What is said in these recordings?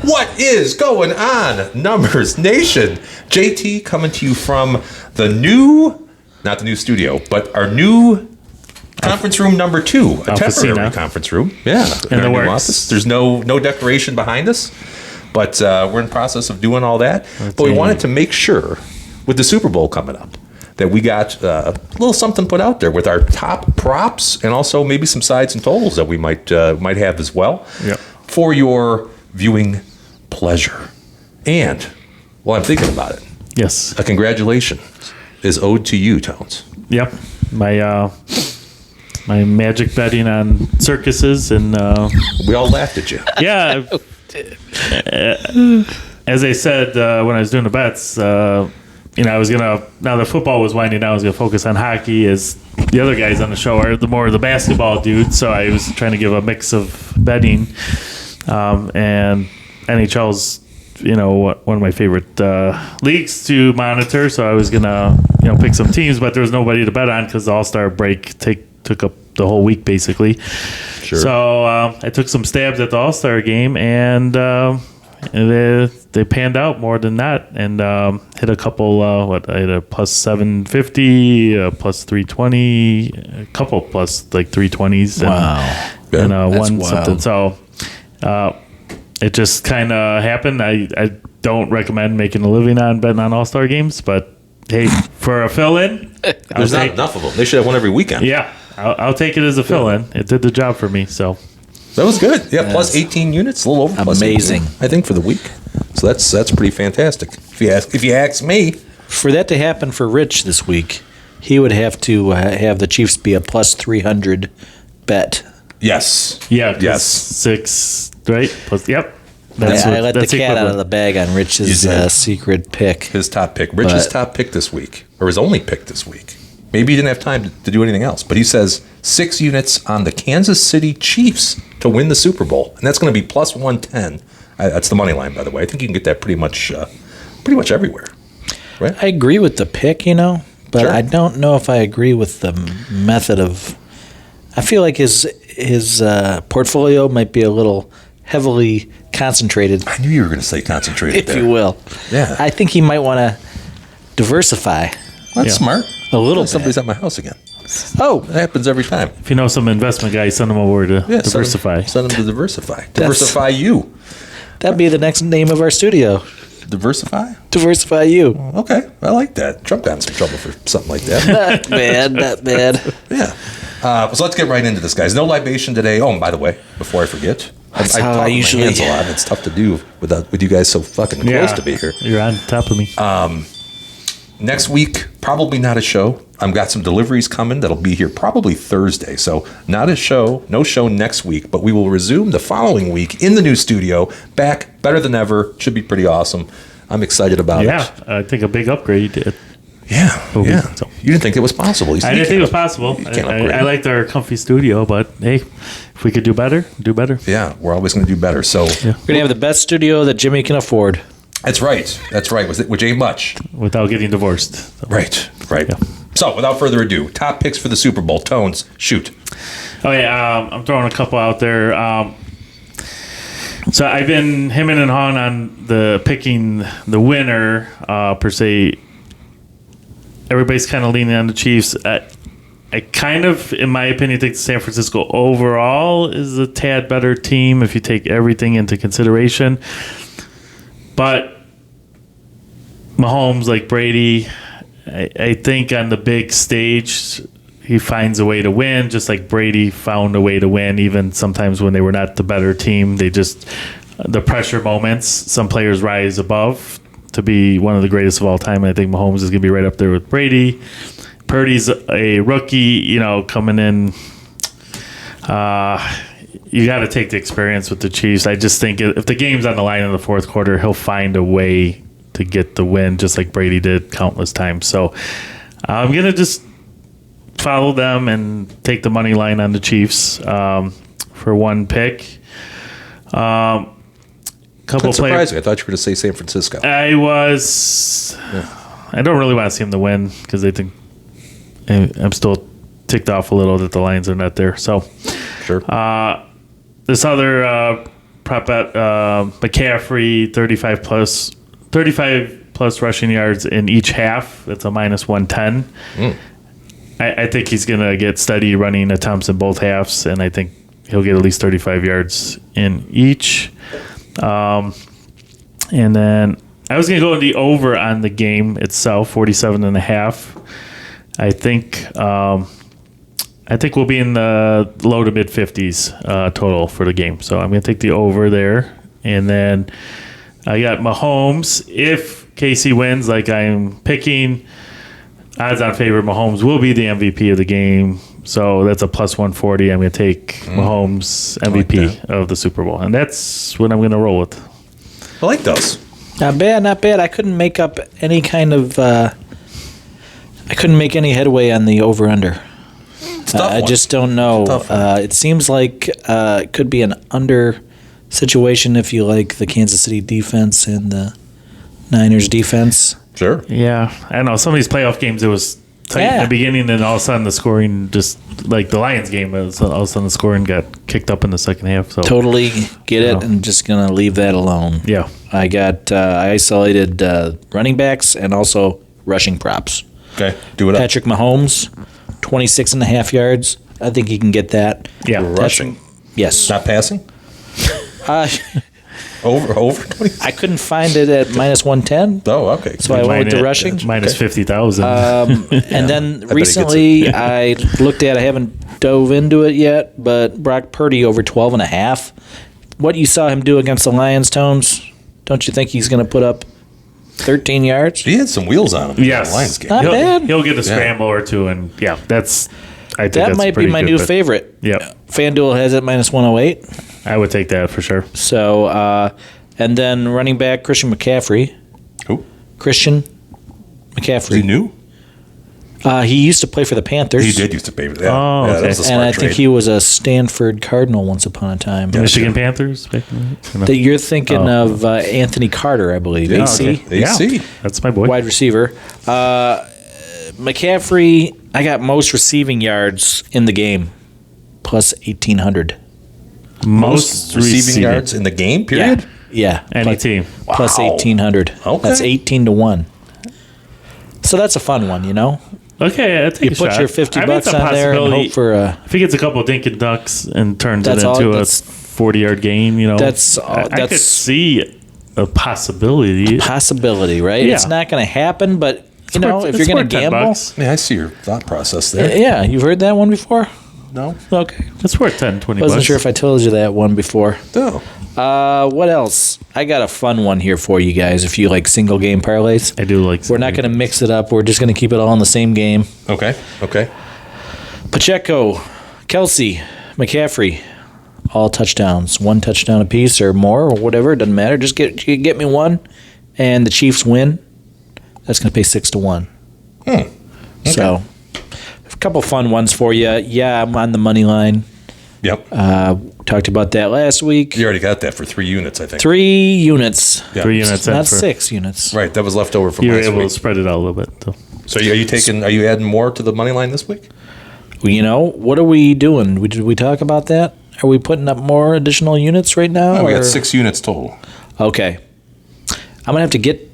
What is going on, Numbers Nation? JT coming to you from the new, not the new studio, but our new conference room number 2, a temporary conference room. Yeah, in the works. Office. There's no decoration behind us, but we're in the process of doing all that. But we wanted to make sure, with the Super Bowl coming up, that we got a little something put out there with our top props and also maybe some sides and totals that we might have as well for your viewing pleasure. And while I'm thinking about it, yes, a congratulations is owed to you, Tones. Yep, my magic betting on circuses and we all laughed at you. Yeah, as I said when I was doing the bets. I was gonna, now that football was winding down, I was gonna focus on hockey, as the other guys on the show are the more the basketball dudes. So I was trying to give a mix of betting, and NHL's one of my favorite leagues to monitor. So I was gonna pick some teams, but there was nobody to bet on because the All-Star break took up the whole week basically. Sure. So I took some stabs at the All-Star game, and they panned out more than that, and hit a couple. I had a plus 750, a plus 320, a couple plus like 320s. Wow! And one something. So it just kind of happened. I don't recommend making a living on betting on All-Star games, but hey, for a fill-in, there's not enough of them. They should have one every weekend. Yeah, I'll take it as a fill-in. It did the job for me. So. That was good. Yeah, plus 18 units, a little over. Amazing. Plus 18, I think, for the week. So that's pretty fantastic. If you ask me, for that to happen for Rich this week, he would have to have the Chiefs be a plus 300 bet. Yes. Yeah. Yes. 6, right? Plus, yep. I let the cat out of the bag on Rich's secret pick. His top pick. Rich's top pick this week, or his only pick this week. Maybe he didn't have time to do anything else, but he says 6 units on the Kansas City Chiefs to win the Super Bowl, and that's going to be plus 110. That's the money line, by the way. I think you can get that pretty much everywhere. Right? I agree with the pick, but sure. I don't know if I agree with the method of. I feel like his portfolio might be a little heavily concentrated. I knew you were going to say concentrated, if you will. Yeah. I think he might want to diversify. That's smart. A little bit. Somebody's at my house again. Oh, that happens every time. If you know some investment guys, send them over to diversify. Send them to diversify. Diversify you. That'd be the next name of our studio. Diversify? Diversify you. Okay, I like that. Trump got in some trouble for something like that. Not bad. Yeah. So let's get right into this, guys. No libation today. Oh, and by the way, before I forget, I talk I with usually my hands a lot. It's tough to do with you guys so fucking close to be here. You're on top of me. Next week, probably not a show. I've got some deliveries coming that'll be here probably Thursday. So not a show, no show next week, but we will resume the following week in the new studio, back better than ever. Should be pretty awesome. I'm excited about it. Yeah, I think a big upgrade. Yeah. So. You didn't think it was possible. I didn't think it was possible. I liked our comfy studio, but hey, if we could do better, do better. Yeah, we're always going to do better. So we're going to have the best studio that Jimmy can afford. That's right. Which ain't much. Without getting divorced. So. Right. Yeah. So, without further ado, top picks for the Super Bowl. Tones, shoot. Oh, yeah. I'm throwing a couple out there. So, I've been hemming and hawing on the picking the winner, per se. Everybody's kind of leaning on the Chiefs. I kind of, in my opinion, think San Francisco overall is a tad better team if you take everything into consideration. But Mahomes, like Brady, I think on the big stage, he finds a way to win, just like Brady found a way to win, even sometimes when they were not the better team. The pressure moments, some players rise above to be one of the greatest of all time. And I think Mahomes is going to be right up there with Brady. Purdy's a rookie, coming in. You got to take the experience with the Chiefs. I just think if the game's on the line in the fourth quarter, he'll find a way to get the win, just like Brady did countless times. So I'm going to just follow them and take the money line on the Chiefs for one pick. That's surprising. I thought you were going to say San Francisco. I was. Yeah. I don't really want to see him to win because I think I'm still ticked off a little that the Lions are not there. So, sure. This other prop bet McCaffrey 35 plus rushing yards in each half. That's a minus 110. I think he's going to get steady running attempts in both halves, and I think he'll get at least 35 yards in each. And then I was going to go in the over on the game itself, 47.5. I think we'll be in the low to mid 50s total for the game. So I'm going to take the over there. And then I got Mahomes. If KC wins, like I'm picking, odds-on favorite Mahomes will be the MVP of the game. So that's a plus 140. I'm going to take Mahomes MVP of the Super Bowl. And that's what I'm going to roll with. I like those. Not bad, not bad. I couldn't make up any kind of. I couldn't make any headway on the over/under. I just don't know. It seems like it could be an under situation if you like the Kansas City defense and the Niners defense. Sure. Yeah, I don't know. Some of these playoff games, it was tight in the beginning, and all of a sudden the scoring just like the Lions game. All of a sudden the scoring got kicked up in the second half. So totally get it, and just gonna leave that alone. Yeah, I isolated running backs and also rushing props. Okay, do it up. Patrick Mahomes, 26.5 yards. I think he can get that. Yeah, Rushing. Yes. Not passing. Over 20. I couldn't find it at minus 110. Oh, okay. So I went with the rushing. Minus 50,000. And then recently I looked at, I haven't dove into it yet, but Brock Purdy over 12.5. What you saw him do against the Lions, Tones, don't you think he's going to put up 13 yards? He had some wheels on him. Yes. In the Lions game. Not bad. He'll get a scramble or two, and I think That might be my new favorite. Yep. FanDuel has it minus 108. I would take that for sure. So, and then running back Christian McCaffrey. Who? Christian McCaffrey. Is he new? He used to play for the Panthers. He did used to pay for that. Oh, yeah, okay. that was a smart And I trade. think he was a Stanford Cardinal once upon a time. Michigan Panthers? Back in the- That you're thinking of Anthony Carter, I believe. Yeah, AC, okay. AC. That's my boy. wide receiver. McCaffrey, I got most receiving yards in the game, plus 1,800. Most receiving yards in the game, period? Yeah. Any team. Plus Wow. 1,800. Okay. That's 18-1. So that's a fun one, you know? Okay, I take You a put shot. your 50 I mean, bucks it's a on there and possibility. hope for a... If he gets a couple of dink and ducks and turns it That's all- into a that's- 40-yard gain, you know, I could that's- see a possibility. possibility, right? Yeah. It's not going to happen, but, you know, if you're going to gamble... Yeah, I see your thought process there. Yeah, you've heard that one before? No? Okay. It's worth 10, 20 Wasn't bucks. sure if I told you that one before. No. What else? I got a fun one here for you guys if you like single game parlays. I do like. We're not going to mix it up. We're just going to keep it all in the same game. Okay. Pacheco, Kelsey, McCaffrey, all touchdowns. One touchdown apiece or more or whatever. Doesn't matter. Just get me one, and the Chiefs win. That's going to pay 6-1. Okay. So, a couple fun ones for you. Yeah, I'm on the money line. Yep. Talked about that last week. You already got that for 3 units, I think. 3 units. Yeah. 3 units in Not for, 6 units. Right, that was left over from You were last able week. to spread it out a little bit. So. So are you adding more to the money line this week? Well, you know, what are we doing? Did we talk about that? Are we putting up more additional units right now? Oh, we or- got 6 units total. Okay. I'm gonna have to get.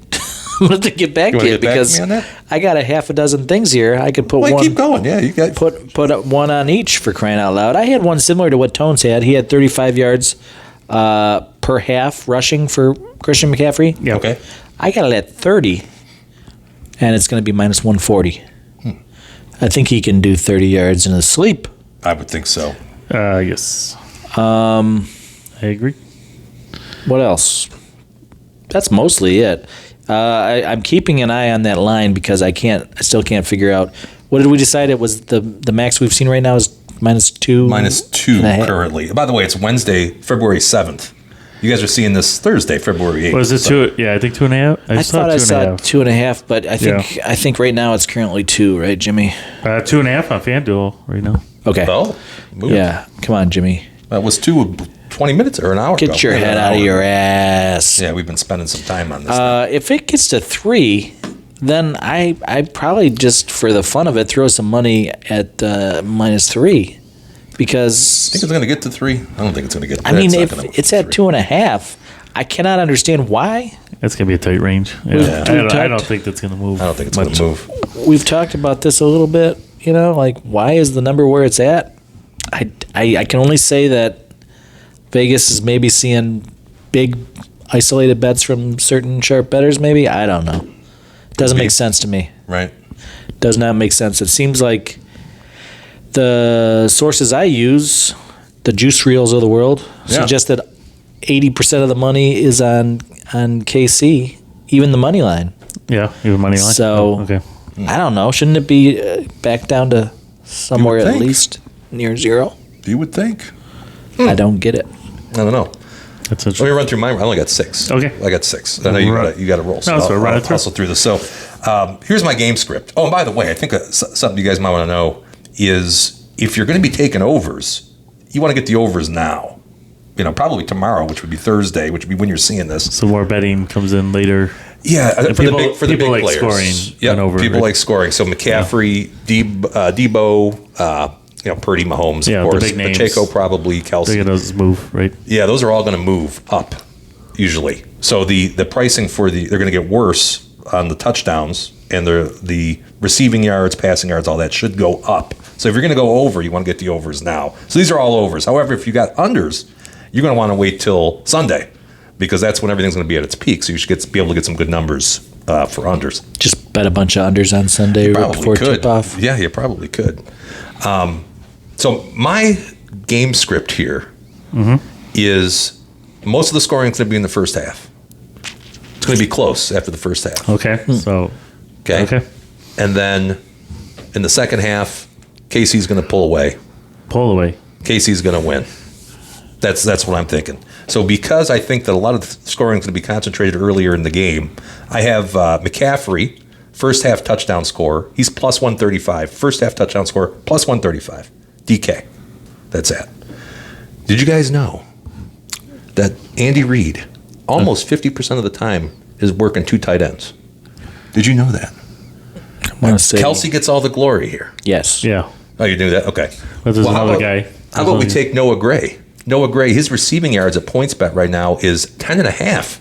I'm gonna have to get back You to wanna you get back to because me on that? I got a half a dozen things here. I could put Well, one. keep going. Yeah, you got. Put up one on each for crying out loud. I had one similar to what Tones had. He had 35 yards per half rushing for Christian McCaffrey. Yeah. Okay. I got it at 30, and it's going to be minus 140. I think he can do 30 yards in his sleep. I would think so. Yes. I agree. What else? That's mostly it. I'm keeping an eye on that line because I still can't figure out. What did we decide? It was the max we've seen right now is -2. -2 and a half. currently. By the way, it's Wednesday, February 7th. You guys are seeing this Thursday, February 8th. Was it So- 2? Yeah, I think 2.5. I thought I saw 2.5, but I think right now it's currently 2, right, Jimmy? 2.5 on FanDuel right now. Okay. Oh, move. Yeah. Come on, Jimmy. That was 20 minutes or an hour ago. Get your Yeah, head an out of hour. your ass. Yeah, we've been spending some time on this. If it gets to 3, then I probably just for the fun of it throw some money at -3. because Think it's going to get to 3? I don't think it's going to get. I mean, not if gonna it's get at 2.5, I cannot understand why. It's going to be a tight range. Yeah. I don't think that's going to move. I don't think it's going to move. We've talked about this a little bit. Like why is the number where it's at? I can only say that Vegas is maybe seeing big isolated bets from certain sharp bettors. Maybe I don't know. Doesn't make sense to me. Right. Does not make sense. It seems like the sources I use, the juice reels of the world, suggest that 80% of the money is on KC, even the money line. Yeah, even money line. So okay. I don't know. Shouldn't it be back down to somewhere at least near 0? You would think. I don't get it. I don't know. That's Let me run through mine. I only got 6. Okay. I got 6. I know you got to roll. So No, I'll hustle through this. So here's my game script. Oh, and by the way, I think something you guys might want to know is if you're going to be taking overs, you want to get the overs now. Probably tomorrow, which would be Thursday, which would be when you're seeing this. So more betting comes in later. Yeah, for the big like players. Scoring. Yeah, over, people like scoring. So McCaffrey, Debo, Purdy, Mahomes, of course. The big names. Pacheco, probably Kelsey. Those move, right? Yeah, those are all going to move up usually. So the pricing they're going to get worse on the touchdowns, and the receiving yards, passing yards, all that should go up. So if you're going to go over, you want to get the overs now. So these are all overs. However, if you got unders, you're going to want to wait till Sunday because that's when everything's going to be at its peak. So you should be able to get some good numbers for unders. Just bet a bunch of unders on Sunday right before tip-off. Yeah, you probably could. So my game script here is most of the scoring is going to be in the first half. It's going to be close after the first half. Okay. So. Okay. And then in the second half, KC's going to pull away. KC's going to win. That's what I'm thinking. So because I think that a lot of the scoring is going to be concentrated earlier in the game, I have McCaffrey, first half touchdown score. He's plus 135. First half touchdown score, plus 135. DK. That's it. Did you guys know that Andy Reid, almost 50% of the time, is working 2 tight ends? Did you know that? I want to say Kelsey gets all the glory here. Yes. Yeah. Oh, you knew that? Okay. But there's another guy. How about we take Noah Gray? Noah Gray, his receiving yards at PointsBet right now is 10.5.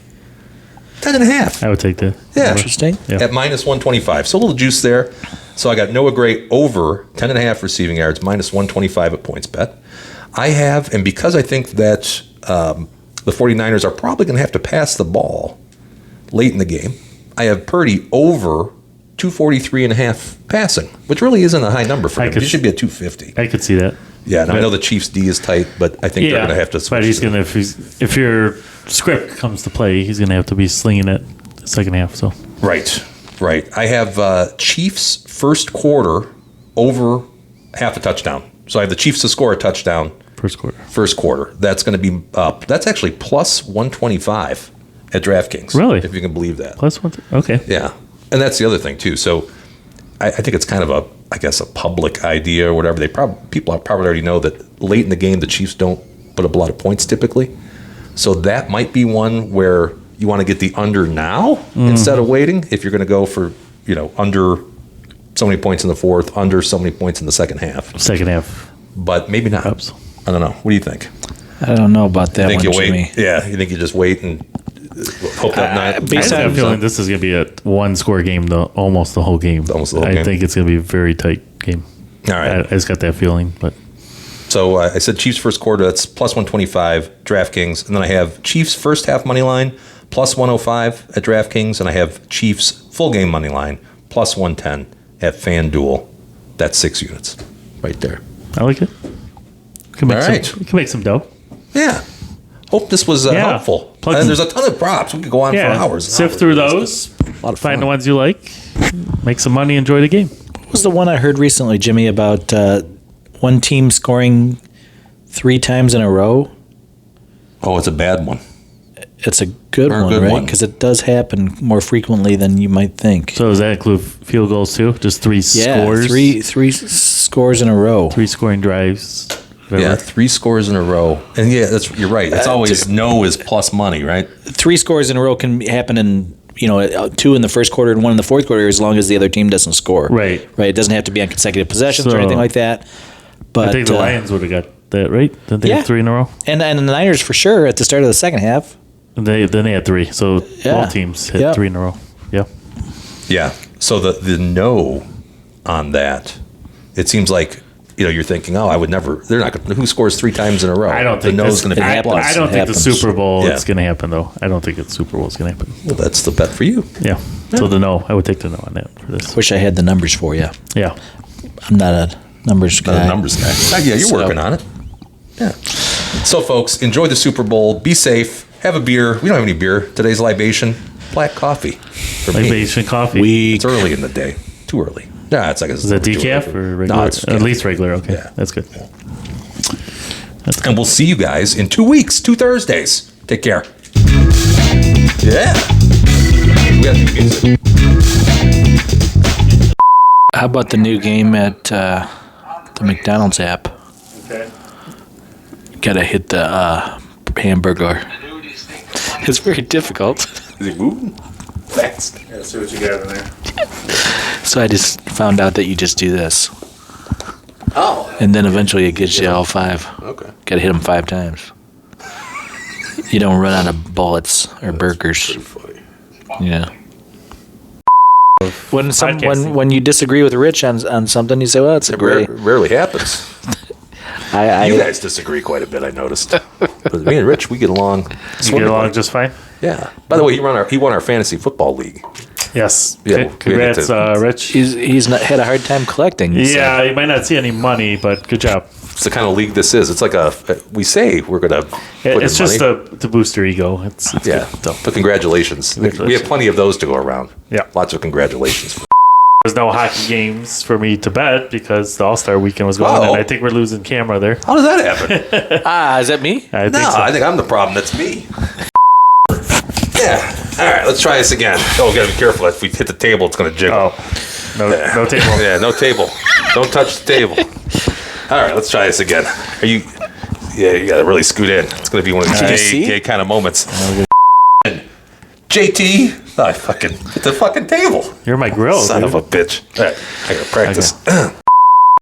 10.5. I would take that. Yeah. Interesting. Yeah. At minus 125. So a little juice there. So I got Noah Gray over 10.5 receiving yards, minus 125 at PointsBet. I have, and because I think that the 49ers are probably going to have to pass the ball late in the game, I have Purdy over 243.5 passing, which really isn't a high number for him. He should be at 250. I could see that. Yeah, and I know the Chiefs' D is tight, but I think they're going to have to switch. But he's going to, if your script comes to play, he's going to have to be slinging it the second half. So Right. I have Chiefs first quarter over half a touchdown. So I have the Chiefs to score a touchdown. First quarter. That's going to be up. That's actually plus 125 at DraftKings. Really? If you can believe that. Plus one. Okay. Yeah. And that's the other thing, too. So I think it's kind of a public idea or whatever. People probably already know that late in the game, the Chiefs don't put up a lot of points typically. So that might be one where you want to get the under now instead of waiting. If you're going to go for, under so many points in the fourth, under so many points in the second half. But maybe not. Oops. I don't know. What do you think? I don't know about that one, Jimmy. Yeah, you think you just wait and hope that night? I have a feeling this is going to be a one-score game, almost the whole game. I think it's going to be a very tight game. All right. I just got that feeling. But So I said Chiefs first quarter, that's plus 125, DraftKings. And then I have Chiefs first half money line, plus 105 at DraftKings. And I have Chiefs full game money line, plus 110 at FanDuel. That's 6 units right there. I like it. We can make some dough. Yeah. Hope this was helpful. And there's a ton of props. We could go on for hours. Sift through those. Find the ones you like. Make some money. Enjoy the game. What was the one I heard recently, Jimmy, about one team scoring 3 times in a row? Oh, it's a bad one. It's a good one, right? Because it does happen more frequently than you might think. So does that include field goals too? Just 3 scores? Yeah, three scores in a row. 3 scoring drives. Whatever. Yeah, 3 scores in a row. And you're right. It's always no is plus money, right? 3 scores in a row can happen in, 2 in the first quarter and 1 in the fourth quarter as long as the other team doesn't score. Right. It doesn't have to be on consecutive possessions or anything like that. But I think the Lions would have got that, right? Didn't they Yeah. have 3 in a row? and the Niners for sure at the start of the second half. And then they had 3. So Yeah. both teams hit Yep. 3 in a row. Yeah. Yeah. So the no on that, it seems like, you're thinking, oh, I would never. They're not going. Who scores 3 times in a row? I don't think the no's going to be I, a plus. I don't think the happens. Super Bowl Yeah. is going to happen, though. I don't think the Super Bowl is going to happen. Well, that's the bet for you. Yeah. So the no. I would take the no on that for this. Wish I had the numbers for you. Yeah. I'm not a numbers guy. Not a numbers guy. Yeah, you're So- working on it. Yeah. So, folks, enjoy the Super Bowl. Be safe. Have a beer. We don't have any beer. Today's libation, black coffee. For me. Libation coffee. It's early in the day. Too early. Nah, it's like Is that decaf or regular? No, it's At least regular. Okay. Yeah. That's good. And we'll see you guys in 2 weeks, 2 Thursdays. Take care. Yeah. We got the music. How about the new game at the McDonald's app? Okay. Gotta hit the hamburger. It's very difficult. Is it moving? Fast. Yeah, see what you got in there. So I just found out that you just do this. Oh. And then eventually it gets you all 5. Okay. Gotta hit them 5 times. You don't run out of bullets or burgers. Pretty funny. Yeah. When Podcasting. when you disagree with Rich on something, you say, "Well, it's a It great." rarely happens. I You guys disagree quite a bit, I noticed. But me and Rich, we get along. You get swimmingly. along just fine? Yeah. By the way, he won our fantasy football league. Yes. Yeah, Okay. we'll Congrats, get to- Rich. he's not had a hard time collecting. so- Yeah, you might not see any money, but good job. It's the kind of league this is. It's like we say we're going to put It's in just money. to boost your ego. It's Yeah. good. So, But congratulations. We have plenty of those to go around. Yeah. Lots of congratulations. there's no hockey games for me to bet because the All-Star weekend was going on, Oh. and I think we're losing camera there. How does that happen? Is that me? I No, think so. I think I'm the problem. That's me. Yeah. All right, let's try this again. Oh, we got to be careful. If we hit the table, it's going to jiggle. Oh, no table. Yeah, no table. Don't touch the table. All right, let's try this again. Are you? Yeah, you got to really scoot in. It's going to be one of these gay kind of moments. JT, I fucking hit the fucking table. You're my grill, Son dude. of a bitch. All right, I got to practice. Okay.